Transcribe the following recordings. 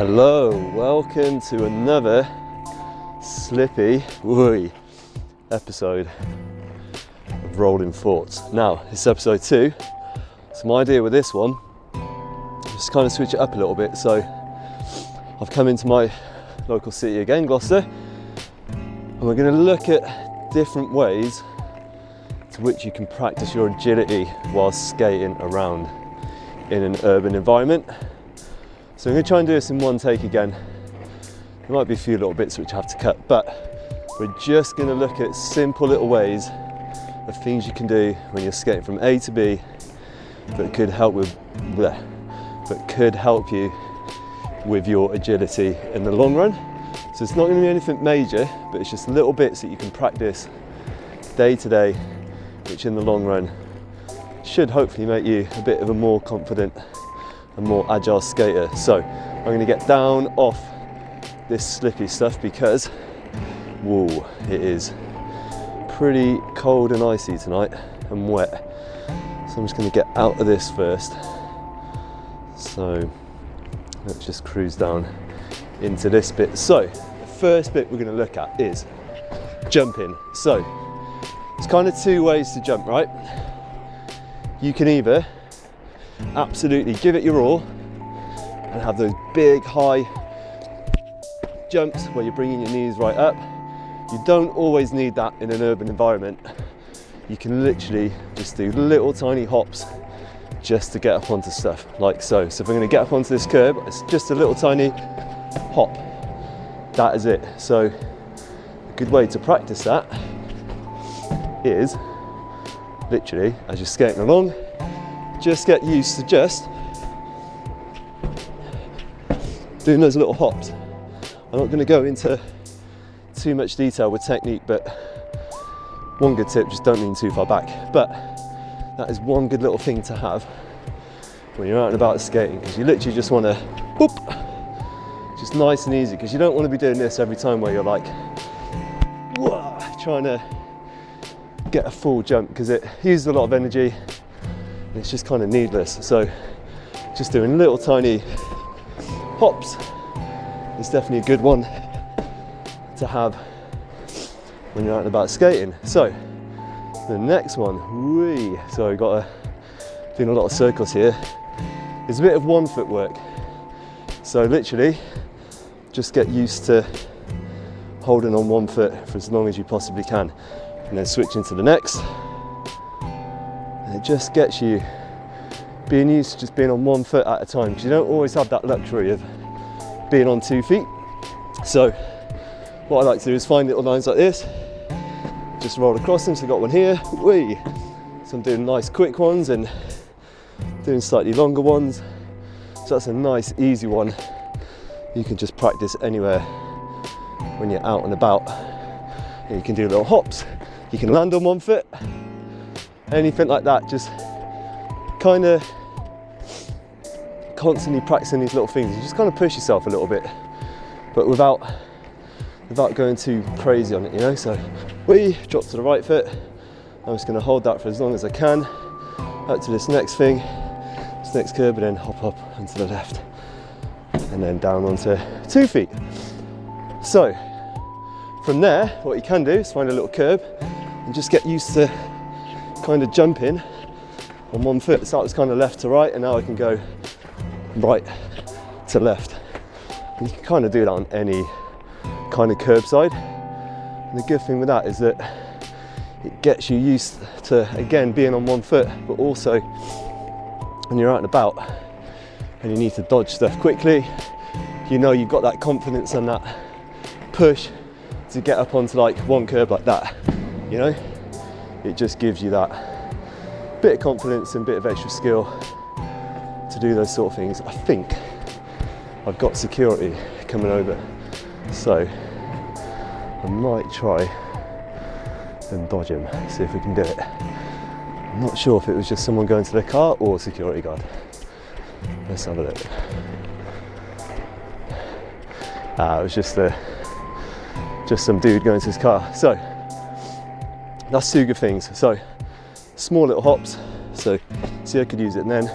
Hello, welcome to another slippy episode of Rolling Thoughts. Now, it's episode 2, so my idea with this one is to kind of switch it up a little bit. So I've come into my local city again, Gloucester, and we're going to look at different ways to which you can practice your agility while skating around in an urban environment. So I'm going to try and do this in one take again. There might be a few little bits which I have to cut, but we're just going to look at simple little ways of things you can do when you're skating from A to B that could help you with your agility in the long run. So it's not going to be anything major, but it's just little bits that you can practice day to day, which in the long run should hopefully make you a bit of a more confident and more agile skater. So I'm going to get down off this slippy stuff because, whoa, it is pretty cold and icy tonight and wet. So I'm just going to get out of this first. So let's just cruise down into this bit. So the first bit we're going to look at is jumping. So it's kind of two ways to jump, right? You can either absolutely give it your all and have those big high jumps where you're bringing your knees right up. You don't always need that in an urban environment. You can literally just do little tiny hops just to get up onto stuff, like so. So if I'm going to get up onto this curb, it's just a little tiny hop. That is it. So a good way to practice that is literally, as you're skating along, just get used to just doing those little hops. I'm not going to go into too much detail with technique, but one good tip, just don't lean too far back. But that is one good little thing to have when you're out and about skating, because you literally just want to whoop, just nice and easy, because you don't want to be doing this every time where you're like whoa, trying to get a full jump, because it uses a lot of energy. It's just kind of needless. So just doing little tiny hops is definitely a good one to have when you're out and about skating. So the next one, so I've got doing a lot of circles here, is a bit of 1 foot work. So literally just get used to holding on 1 foot for as long as you possibly can, and then switching to the next. It just gets you being used to just being on 1 foot at a time, because you don't always have that luxury of being on 2 feet. So what I like to do is find little lines like this, just roll across them. So I've got one here, so I'm doing nice quick ones and doing slightly longer ones. So that's a nice easy one you can just practice anywhere when you're out and about. And you can do little hops, you can land on 1 foot, anything like that. Just kind of constantly practicing these little things. You just kind of push yourself a little bit, but without going too crazy on it, you know. So drop to the right foot. I'm just going to hold that for as long as I can, up to this next thing, this next curb, and then hop up onto the left, and then down onto 2 feet. So from there, what you can do is find a little curb and just get used to kind of jumping on 1 foot. So that was kind of left to right, and now I can go right to left. And you can kind of do that on any kind of curbside. And the good thing with that is that it gets you used to, again, being on 1 foot, but also when you're out and about and you need to dodge stuff quickly, you know you've got that confidence and that push to get up onto like one curb like that, you know. It just gives you that bit of confidence and bit of extra skill to do those sort of things. I think I've got security coming over, so I might try and dodge him, see if we can do it. I'm not sure if it was just someone going to their car or a security guard. Let's have a look. It was just some dude going to his car. So that's two good things. So small little hops, so see, I could use it then.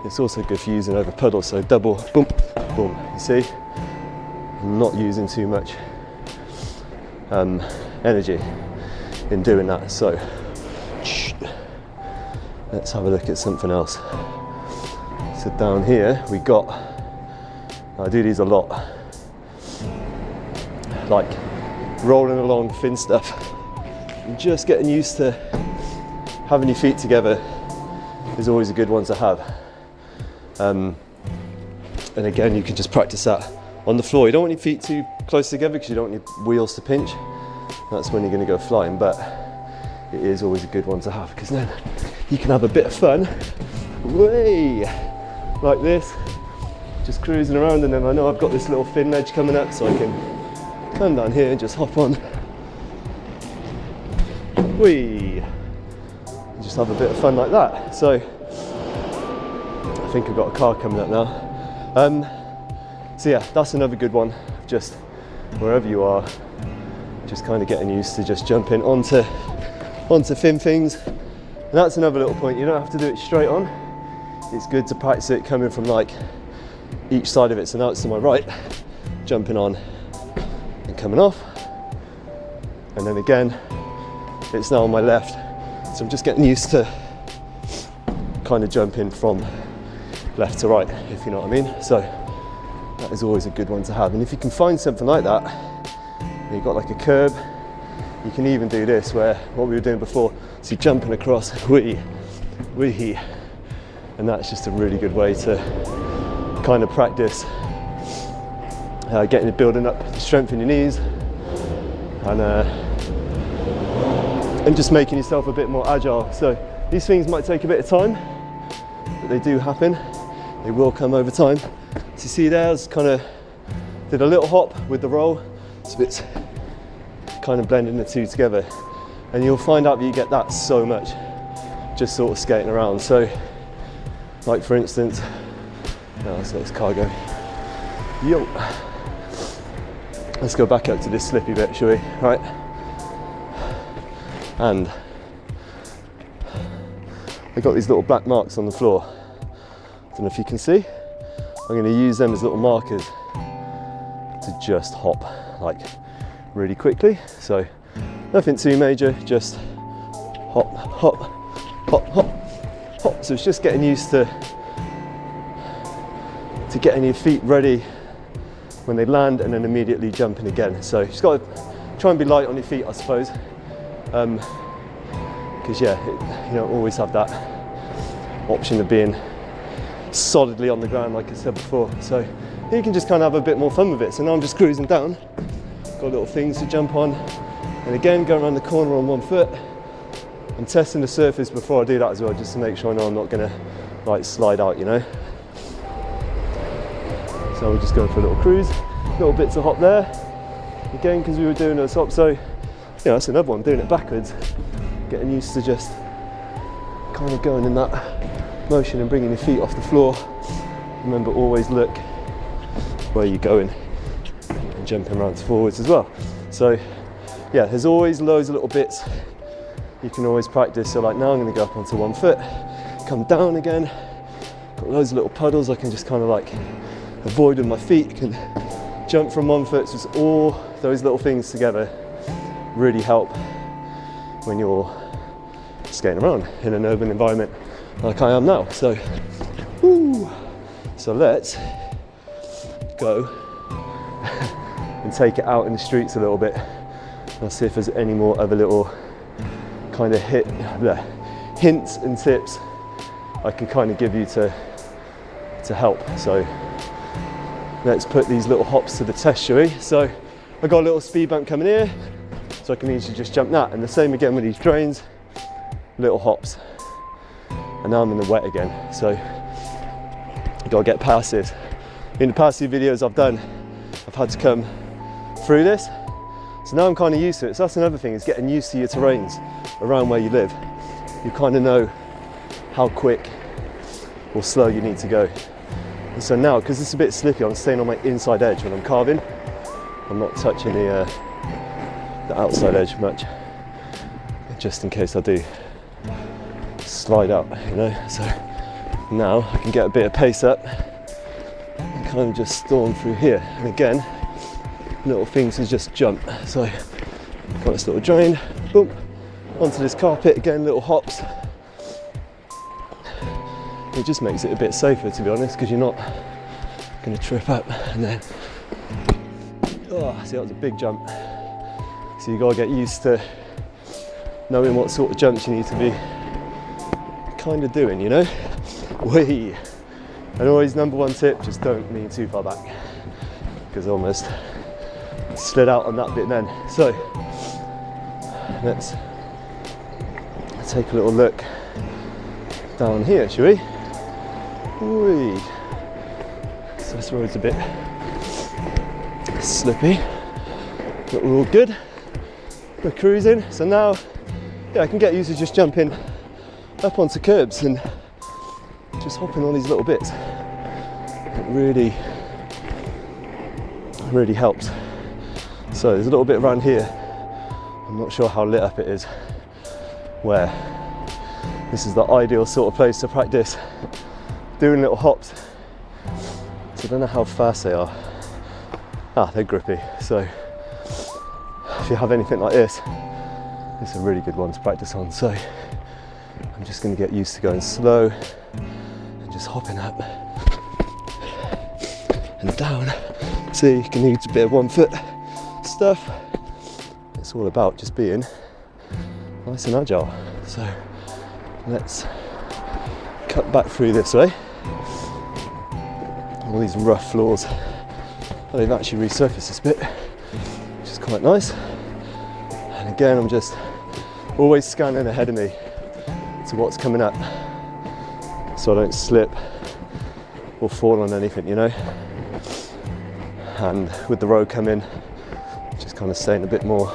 It's also good for using over puddles, so double boom, boom. You see, I'm not using too much energy in doing that. So let's have a look at something else. So down here we got, I do these a lot, like rolling along thin stuff and just getting used to having your feet together is always a good one to have. And again, you can just practice that on the floor. You don't want your feet too close together because you don't want your wheels to pinch. That's when you're going to go flying, but it is always a good one to have because then you can have a bit of fun, way like this, just cruising around, and then I know I've got this little thin ledge coming up, so I can come down here and just hop on, whee, and just have a bit of fun like that. So I think I've got a car coming up now. So yeah, that's another good one. Just wherever you are, just kind of getting used to just jumping onto thin things. And that's another little point. You don't have to do it straight on. It's good to practice it coming from like each side of it. So now it's to my right, jumping on and coming off. And then again, it's now on my left. So I'm just getting used to kind of jumping from left to right, if you know what I mean. So that is always a good one to have. And if you can find something like that, and you've got like a curb, you can even do this where, what we were doing before, so you're jumping across, whee, whee. And that's just a really good way to kind of practice building up strength in your knees and just making yourself a bit more agile. So these things might take a bit of time, but they do happen. They will come over time. So you see there, I was kind of did a little hop with the roll, so it's kind of blending the two together. And you'll find out that you get that so much just sort of skating around. So like for instance, let's let this car go. Yo. Let's go back up to this slippy bit, shall we? Right. And I got these little black marks on the floor. Don't know if you can see. I'm going to use them as little markers to just hop like really quickly. So nothing too major, just hop, hop, hop, hop, hop. So it's just getting used to getting your feet ready when they land and then immediately jumping again. So you just got to try and be light on your feet, I suppose. Because you don't always have that option of being solidly on the ground, like I said before. So you can just kind of have a bit more fun with it. So now I'm just cruising down, got little things to jump on, and again going around the corner on one foot. I'm testing the surface before I do that as well, just to make sure I know I'm not going to like slide out, you know. So we're just going for a little cruise, little bits of hop there. Again, because we were doing those hops, so that's another one, doing it backwards, getting used to just kind of going in that motion and bringing your feet off the floor. Remember, always look where you're going and jumping around forwards as well. So yeah, there's always loads of little bits you can always practice. So like now I'm going to go up onto one foot, come down again, got loads of little puddles I can just kind of like avoid with my feet, can jump from one foot. So it's all those little things together really help when you're skating around in an urban environment like I am now. So let's go and take it out in the streets a little bit. I'll see if there's any more other little kind of hints and tips I can kind of give you to help. So let's put these little hops to the test, shall we? So I got a little speed bump coming here, so I can easily just jump that. And the same again with these drains, little hops. And now I'm in the wet again, so I've got to get past this. In the past few videos I've done, I've had to come through this. So now I'm kind of used to it. So that's another thing, is getting used to your terrains around where you live. You kind of know how quick or slow you need to go. And so now, because it's a bit slippy, I'm staying on my inside edge when I'm carving. I'm not touching the outside edge much, just in case I do slide out, you know. So now I can get a bit of pace up and kind of just storm through here. And again, little things to just jump. So got this little drain, boom, onto this carpet, again, little hops. It just makes it a bit safer, to be honest, because you're not going to trip up and then, oh, see, that was a big jump. So you got to get used to knowing what sort of jumps you need to be kind of doing, you know? Whee! And always number one tip, just don't lean too far back, because I almost slid out on that bit then. So let's take a little look down here, shall we? Whee! So this road's a bit slippy, but we're all good. We're cruising. So now, yeah, I can get used to just jumping up onto curbs and just hopping on these little bits. It really helps. So there's a little bit around here, I'm not sure how lit up it is, where this is the ideal sort of place to practice doing little hops. So I don't know how fast they are. Ah, they're grippy. So if you have anything like this, it's a really good one to practice on. So I'm just going to get used to going slow and just hopping up and down. See, you can use a bit of 1 foot stuff. It's all about just being nice and agile. So let's cut back through this way. All these rough floors, well, they've actually resurfaced this bit, which is quite nice. And again, I'm just always scanning ahead of me to what's coming up, so I don't slip or fall on anything, you know. And with the road coming, just kind of staying a bit more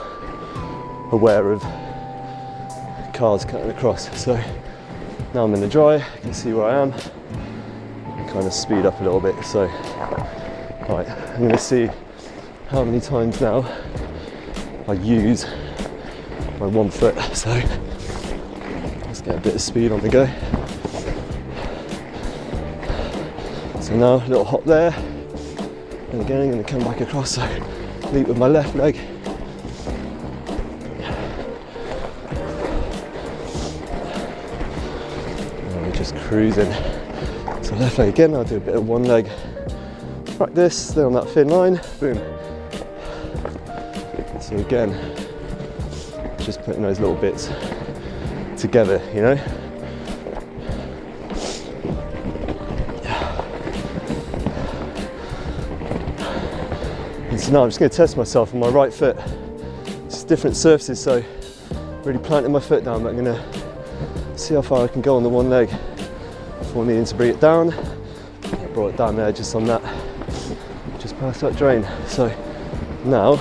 aware of cars cutting across. So now I'm in the dry, you can see where I am, kind of speed up a little bit. So right, I'm going to see how many times now I use my 1 foot. So let's get a bit of speed on the go. So now a little hop there, and again I'm going to come back across, so leap with my left leg. And we're just cruising. So left leg again, I'll do a bit of one leg practice, stay on that thin line, boom. So again, just putting those little bits together, you know. And so now I'm just going to test myself on my right foot. It's different surfaces, so really planting my foot down, but I'm going to see how far I can go on the one leg before needing to bring it down. I brought it down there just on that, just past that drain. So now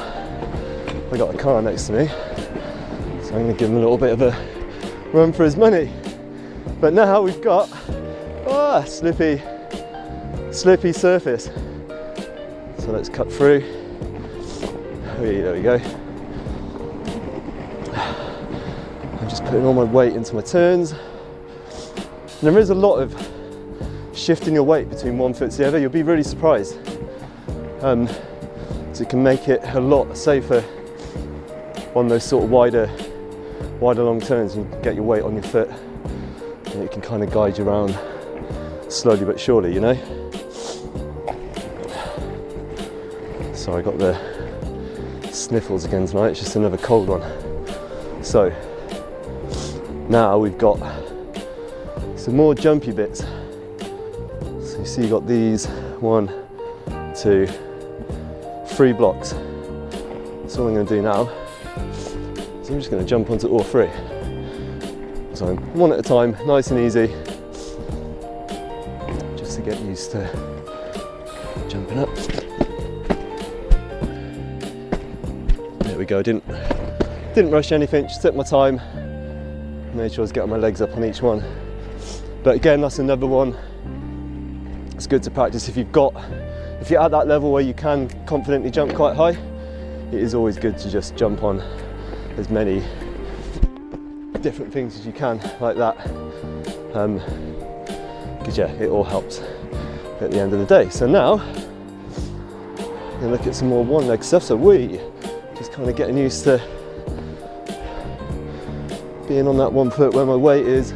I got a car next to me, so I'm going to give him a little bit of a run for his money. But now we've got slippy surface. So let's cut through. There we go. I'm just putting all my weight into my turns. And there is a lot of shifting your weight between one foot to the other. You'll be really surprised. So it can make it a lot safer on those sort of wider long turns. You get your weight on your foot and it can kind of guide you around slowly but surely, you know. So I got the sniffles again tonight, it's just another cold one. So now we've got some more jumpy bits. So you see you got these 1, 2, 3 blocks. So what I'm going to do now is I'm just going to jump onto all 3. So one at a time, nice and easy, just to get used to jumping up. There we go, didn't rush anything, just took my time, made sure I was getting my legs up on each one. But again, that's another one. It's good to practice if you're at that level where you can confidently jump quite high. It is always good to just jump on as many different things as you can like that, because yeah, it all helps at the end of the day. So now And look at some more one leg stuff. So we just kind of getting used to being on that 1 foot where my weight is.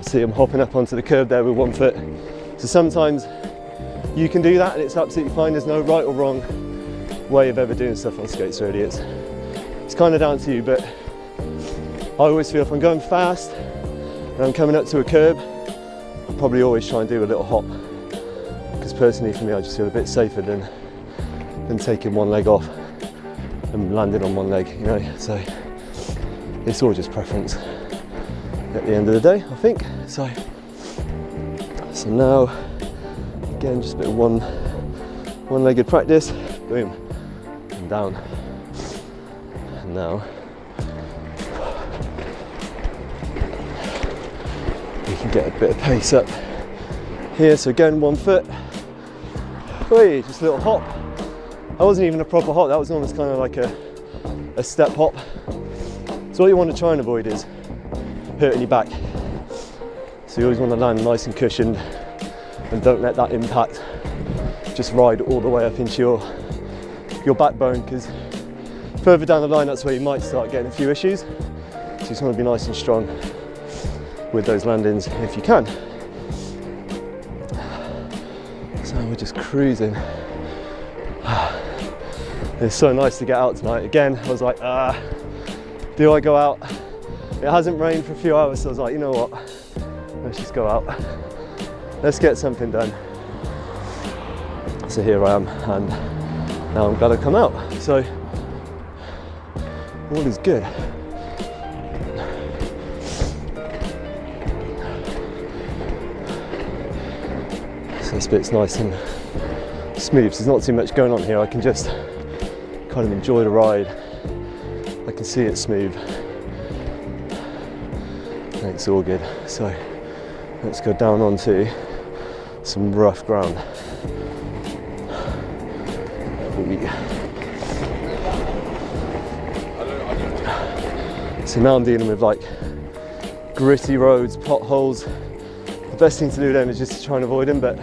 See, I'm hopping up onto the curb there with 1 foot. So sometimes you can do that and it's absolutely fine. There's no right or wrong way of ever doing stuff on skates, really. It's kind of down to you, but I always feel if I'm going fast and I'm coming up to a curb, I'll probably always try and do a little hop. Because personally for me, I just feel a bit safer than taking one leg off and landing on one leg, you know. So it's all just preference at the end of the day, I think. So now, again, just a bit of one-legged practice. Boom, and down. And now we can get a bit of pace up here. So again, 1 foot. Wait, just a little hop. That wasn't even a proper hop. That was almost kind of like a step hop. So what you want to try and avoid is hurting your back. So you always want to land nice and cushioned and don't let that impact just ride all the way up into your backbone, because further down the line that's where you might start getting a few issues. So you just want to be nice and strong with those landings if you can. So we're just cruising. It's so nice to get out tonight. Again, I was like, do I go out? It hasn't rained for a few hours, so I was like, you know what? Let's just go out. Let's get something done. So here I am, and now I'm glad I come out. So all is good. So this bit's nice and smooth. So there's not too much going on here. I can just kind of enjoy the ride. I can see it's smooth. And it's all good. So let's go down onto some rough ground. So now I'm dealing with like gritty roads, potholes. The best thing to do then is just to try and avoid them, but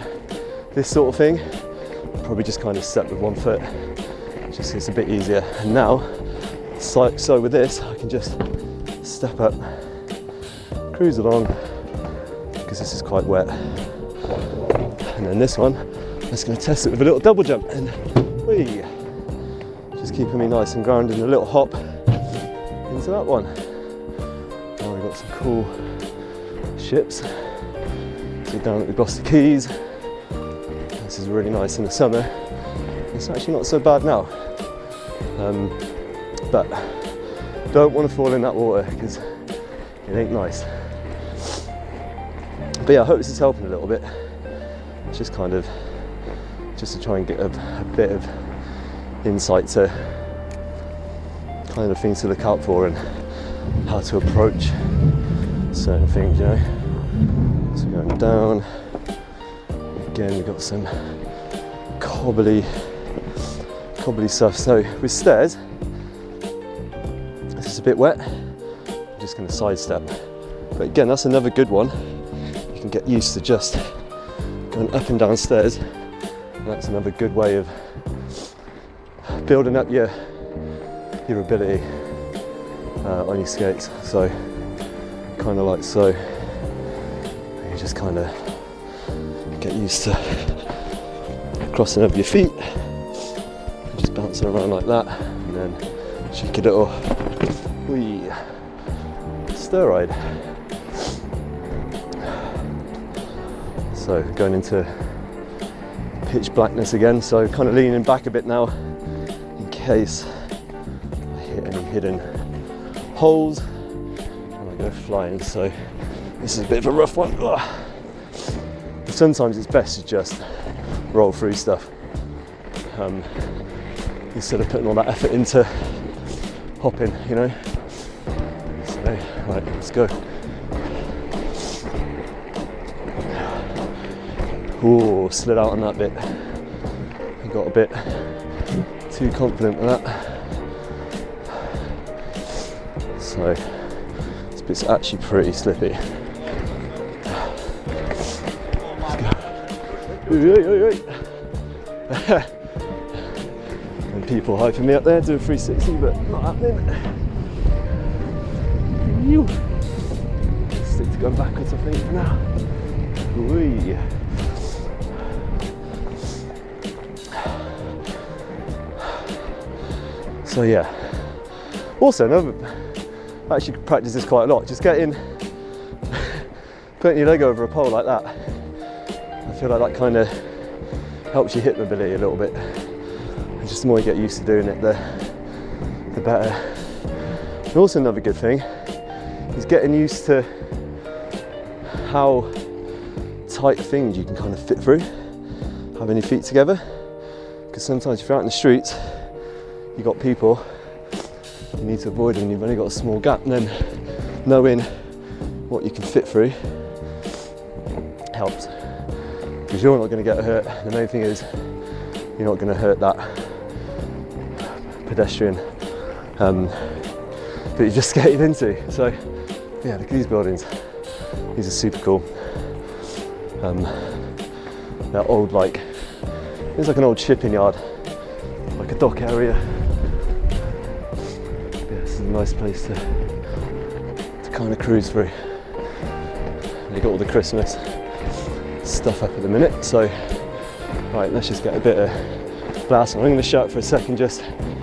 this sort of thing, probably just kind of step with 1 foot. Just it's a bit easier. And now, so with this, I can just step up, cruise along, because this is quite wet. And then this one, I'm just going to test it with a little double jump, and whee, just keeping me nice and grounded in a little hop into that one. Now we've got some cool ships. So down at the Gloucester Keys. This is really nice in the summer. It's actually not so bad now. But don't want to fall in that water because it ain't nice. But yeah, I hope this is helping a little bit. It's just kind of, just to try and get a bit of insight to kind of things to look out for and how to approach certain things, you know. So going down, again we've got some cobbly stuff. So with stairs, this is a bit wet, I'm just going to sidestep. But again, that's another good one. You can get used to just going up and down stairs, and that's another good way of building up your ability on your skates. So kind of like so, you just kind of get used to crossing over your feet, just bouncing around like that, and then shake a little wee stir ride. So going into pitch blackness again, so kind of leaning back a bit now in case I hit any hidden holes and I go flying. So this is a bit of a rough one. Ugh. Sometimes it's best to just roll through stuff instead of putting all that effort into hopping, you know. So right, let's go. Ooh, slid out on that bit. I got a bit too confident with that. So this bit's actually pretty slippy. Let's go. And people hyping me up there, do a 360, but not happening. Stick to going backwards, I think, for now. Whee. So yeah. Also, I actually practice this quite a lot. Just putting your leg over a pole like that. I feel like that kind of helps your hip mobility a little bit. And just the more you get used to doing it, the better. And also another good thing is getting used to how tight things you can kind of fit through, having your feet together. Because sometimes if you're out in the streets, you've got people you need to avoid and you've only got a small gap, and then knowing what you can fit through helps. Because you're not going to get hurt. The main thing is you're not going to hurt that pedestrian that you just skated into. So yeah, look at these buildings. These are super cool. They're old, it's like an old shipping yard, like a dock area. Yeah, this is a nice place to kind of cruise through. They got all the Christmas stuff up at the minute, so right, let's just get a bit of blast. I'm going to shout for a second, just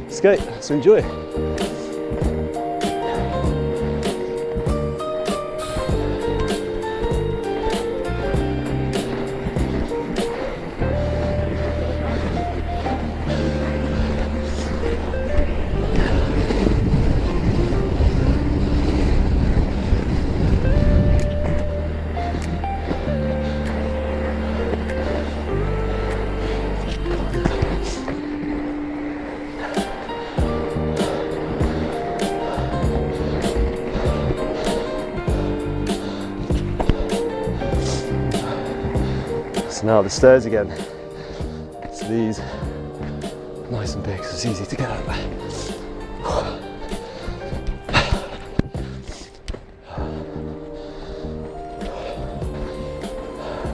skate, so enjoy. So now the stairs again. So these nice and big, so it's easy to get up.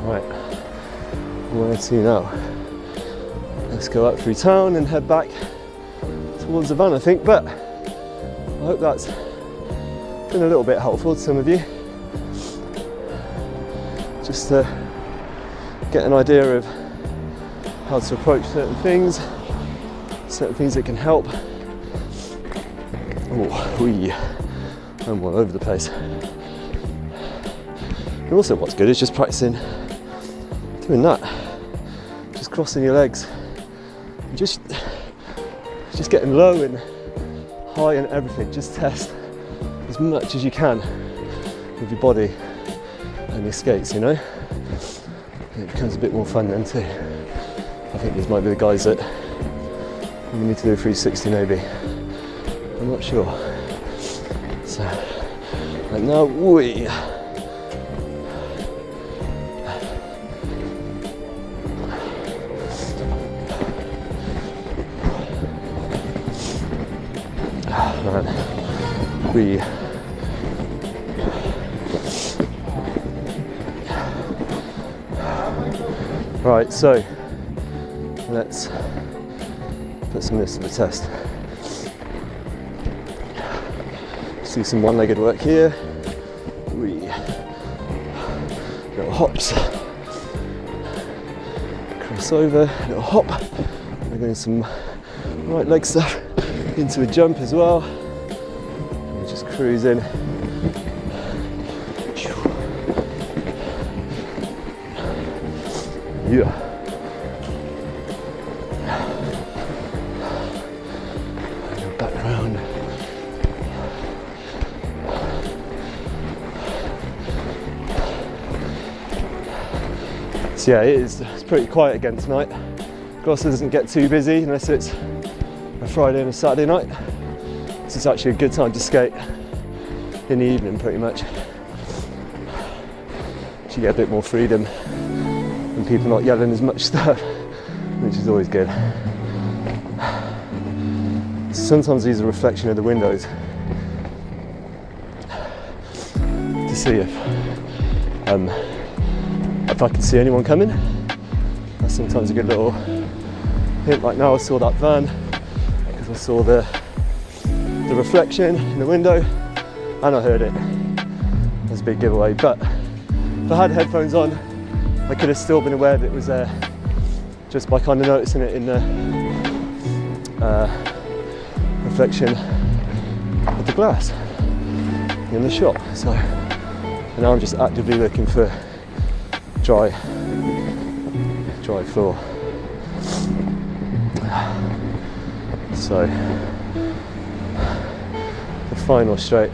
Right, where to now? Let's go up through town and head back towards the van, I think. But I hope that's been a little bit helpful to some of you. Just to get an idea of how to approach certain things that can help. Oh, I'm all over the place. And also what's good is just practicing doing that. Just crossing your legs. Just getting low and high and everything. Just test as much as you can with your body and your skates, you know? It becomes a bit more fun then too. I think these might be the guys that we need to do a 360 maybe. I'm not sure. So, right now, whee! Man, whee! Right, so let's put some of this to the test. Let's do some one-legged work here. Whee. Little hops. Cross over, little hop. We're doing some right leg stuff into a jump as well. We're just cruising. Yeah. Go back round. So yeah, it's pretty quiet again tonight. Gloucester doesn't get too busy unless it's a Friday and a Saturday night. So it's actually a good time to skate in the evening pretty much. So you get a bit more freedom and people not yelling as much stuff, which is always good. Sometimes these are a reflection of the windows to see if I can see anyone coming. That's sometimes a good little think like now I saw that van because I saw the reflection in the window and I heard it. That's a big giveaway, but if I had headphones on I could have still been aware that it was there just by kind of noticing it in the reflection of the glass in the shop. So and now I'm just actively looking for dry floor. So the final straight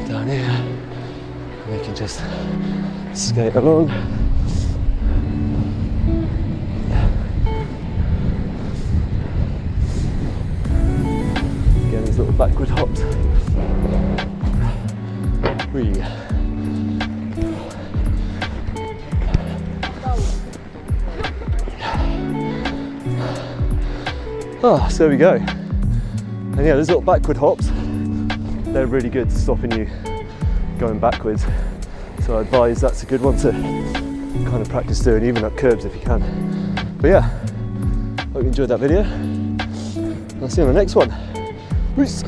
down here, and we can just skate along. Again, these little backward hops. Whee. Oh, so there we go. And yeah, those little backward hops, they're really good to stopping you going backwards. So I advise that's a good one to kind of practice doing, even at curbs if you can. But yeah, hope you enjoyed that video. I'll see you on the next one. Peace.